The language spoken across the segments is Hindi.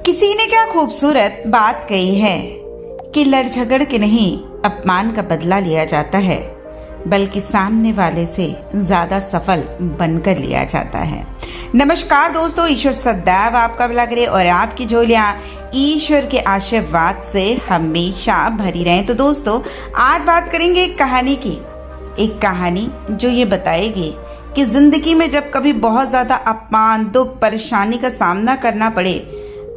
किसी ने क्या खूबसूरत बात कही है कि लड़ झगड़ के नहीं अपमान का बदला लिया जाता है, बल्कि सामने वाले से ज्यादा सफल बनकर लिया जाता है। नमस्कार दोस्तों, ईश्वर सदैव आपका भला करे और आपकी झोलियां ईश्वर के आशीर्वाद से हमेशा भरी रहें। तो दोस्तों, आज बात करेंगे एक कहानी की, एक कहानी जो ये बताएगी कि जिंदगी में जब कभी बहुत ज्यादा अपमान, दुख, परेशानी का सामना करना पड़े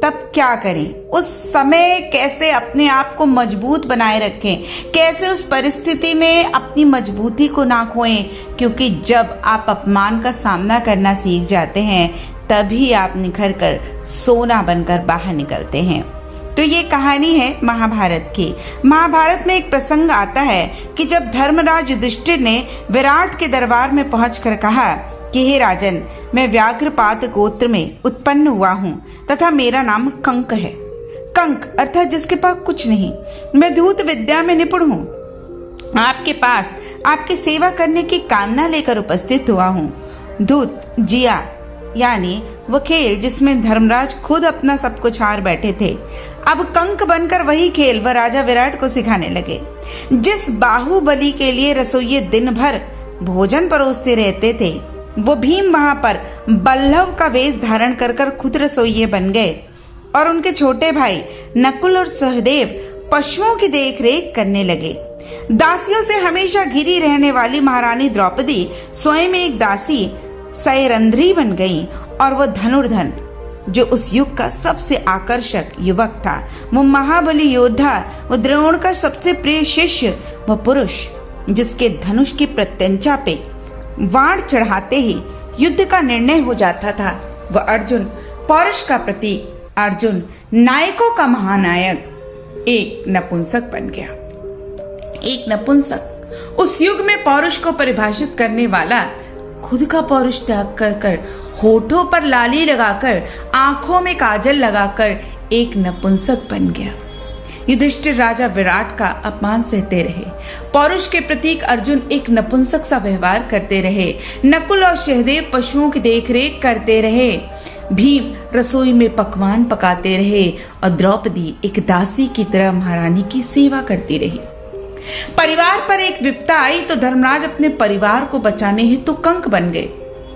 तब क्या करें, उस समय कैसे अपने आप को मजबूत बनाए रखें, कैसे उस परिस्थिति में अपनी मजबूती को ना खोएं, क्योंकि जब आप अपमान का सामना करना सीख जाते हैं तभी आप निखर कर सोना बनकर बाहर निकलते हैं। तो ये कहानी है महाभारत की। महाभारत में एक प्रसंग आता है कि जब धर्मराज युधिष्ठिर ने विराट के दरबार में पहुंचकर कहा कि हे राजन, मैं व्याघ्रपात गोत्र में उत्पन्न हुआ हूँ तथा मेरा नाम कंक है। कंक अर्थात जिसके पास कुछ नहीं। मैं धूत विद्या में निपुण हूँ। आपके पास आपकी सेवा करने की कामना लेकर उपस्थित हुआ हूँ। धूत जिया यानी वो खेल जिसमें धर्मराज खुद अपना सब कुछ हार बैठे थे, अब कंक बनकर वही खेल वह राजा विराट को सिखाने लगे। जिस बाहुबली के लिए रसोइये दिन भर भोजन परोसते रहते थे, वो भीम वहां पर बल्लभ का वेश धारण कर खुद रसोइये बन गए और उनके छोटे भाई नकुल और सहदेव पशुओं की देखरेख करने लगे। दासियों से हमेशा घिरी रहने वाली महारानी द्रौपदी स्वयं एक दासी सैरंध्री बन गई और वो धनुर्धन जो उस युग का सबसे आकर्षक युवक था, वो महाबली योद्धा, वो द्रोण का सबसे प्रिय शिष्य, वो पुरुष जिसके धनुष की प्रत्यंचा पे वाण चढ़ाते ही युद्ध का निर्णय हो जाता था, वह अर्जुन, पौरुष का प्रतीक अर्जुन, नायकों का महानायक, एक नपुंसक बन गया। एक नपुंसक उस युग में पौरुष को परिभाषित करने वाला, खुद का पौरुष त्याग कर होठों पर लाली लगाकर, आंखों में काजल लगाकर एक नपुंसक बन गया। युधिष्ठिर राजा विराट का अपमान सहते रहे। पौरुष के प्रतीक अर्जुन एक नपुंसक सा व्यवहार करते रहे। नकुल और सहदेव पशुओं की देखरेख करते रहे। भीम रसोई में पकवान पकाते रहे और द्रौपदी एक दासी की तरह महारानी की सेवा करती रही। परिवार पर एक विपदा आई तो धर्मराज अपने परिवार को बचाने हेतु कंक बन गए।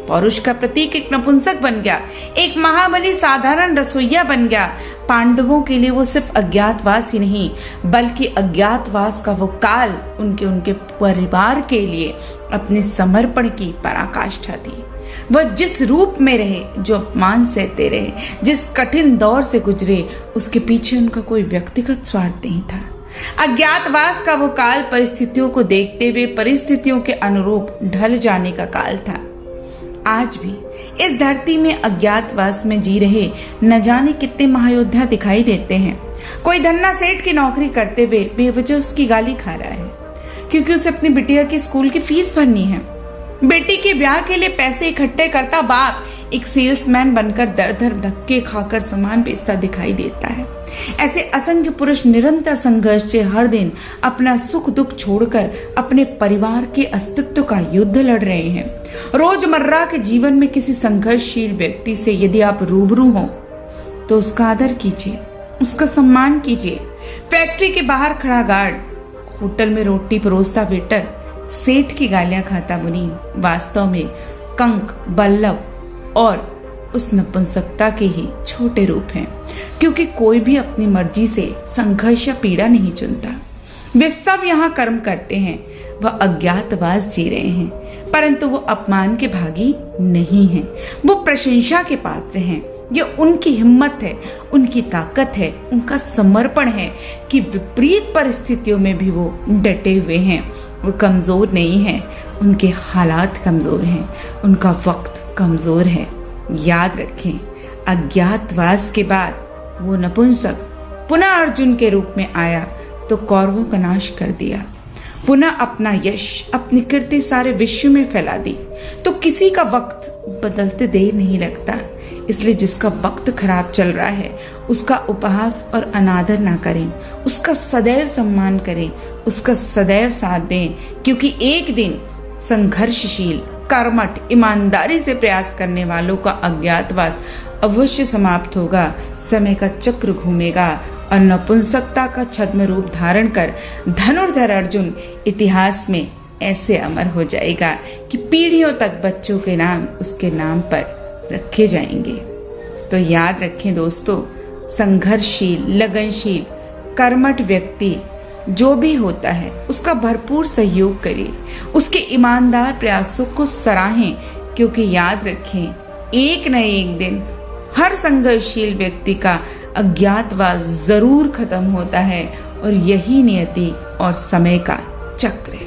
पौरुष का प्रतीक एक नपुंसक बन गया, एक महाबली साधारण रसोइया बन गया। पांडवों के लिए वो सिर्फ अज्ञातवास ही नहीं, बल्कि अज्ञातवास का वो काल उनके परिवार के लिए अपने समर्पण की पराकाष्ठा थी। वह जिस रूप में रहे, जो अपमान सहते रहे, जिस कठिन दौर से गुजरे, उसके पीछे उनका कोई व्यक्तिगत स्वार्थ नहीं था। अज्ञातवास का वो काल परिस्थितियों को देखते हुए परिस्थितियों के अनुरूप ढल जाने का काल था। आज भी इस धरती में अज्ञातवास में जी रहे न जाने कितने महायोद्धा दिखाई देते हैं। कोई धन्ना सेठ की नौकरी करते हुए बेवजह उसकी गाली खा रहा है क्योंकि उसे अपनी बिटिया की स्कूल की फीस भरनी है। बेटी के ब्याह के लिए पैसे इकट्ठे करता बाप एक सेल्समैन बनकर दर दर धक्के खाकर सामान बेचता दिखाई देता है। ऐसे असंख्य पुरुष निरंतर संघर्ष से हर दिन अपना सुख दुख छोड़कर अपने परिवार के अस्तित्व का युद्ध लड़ रहे हैं। रोजमर्रा के जीवन में किसी संघर्षशील व्यक्ति से यदि आप रूबरू हो तो उसका आदर कीजिए, उसका सम्मान कीजिए। फैक्ट्री के बाहर खड़ा गार्ड, होटल में रोटी परोसता वेटर, सेठ की गालियां खाता मुनीम वास्तव में कंक, बल्लभ और उस नपुंसकता के ही छोटे रूप हैं, क्योंकि कोई भी अपनी मर्जी से संघर्ष या पीड़ा नहीं चुनता। वे सब यहाँ कर्म करते हैं, वह अज्ञातवास जी रहे हैं, परंतु वो अपमान के भागी नहीं हैं। वो प्रशंसा के पात्र हैं। ये उनकी हिम्मत है, उनकी ताकत है, उनका समर्पण है कि विपरीत परिस्थितियों में भी वो डटे हुए हैं। वो कमजोर नहीं है, उनके हालात कमजोर हैं, उनका वक्त कमजोर है। याद रखें, अज्ञातवास के बाद वो नपुंसक पुनः अर्जुन के रूप में आया तो कौरवों का नाश कर दिया, पुनः अपना यश, अपनी कीर्ति सारे विश्व में फैला दी। तो किसी का वक्त बदलते देर नहीं लगता, इसलिए जिसका वक्त खराब चल रहा है उसका उपहास और अनादर ना करें, उसका सदैव सम्मान करें, उसका सदैव साथ दें, क्योंकि एक दिन संघर्षशील, कर्मठ, ईमानदारी से प्रयास करने वालों का अज्ञातवास अवश्य समाप्त होगा। समय का चक्र घूमेगा और नपुंसकता का छद्म रूप धारण कर धनुर्धर अर्जुन इतिहास में ऐसे अमर हो जाएगा कि पीढ़ियों तक बच्चों के नाम उसके नाम पर रखे जाएंगे। तो याद रखें दोस्तों, संघर्षशील, लगनशील, कर्मठ व्यक्ति जो भी होता है उसका भरपूर सहयोग करें, उसके ईमानदार प्रयासों को सराहें, क्योंकि याद रखें एक न एक दिन हर संघर्षशील व्यक्ति का अज्ञातवास जरूर खत्म होता है और यही नियति और समय का चक्र है।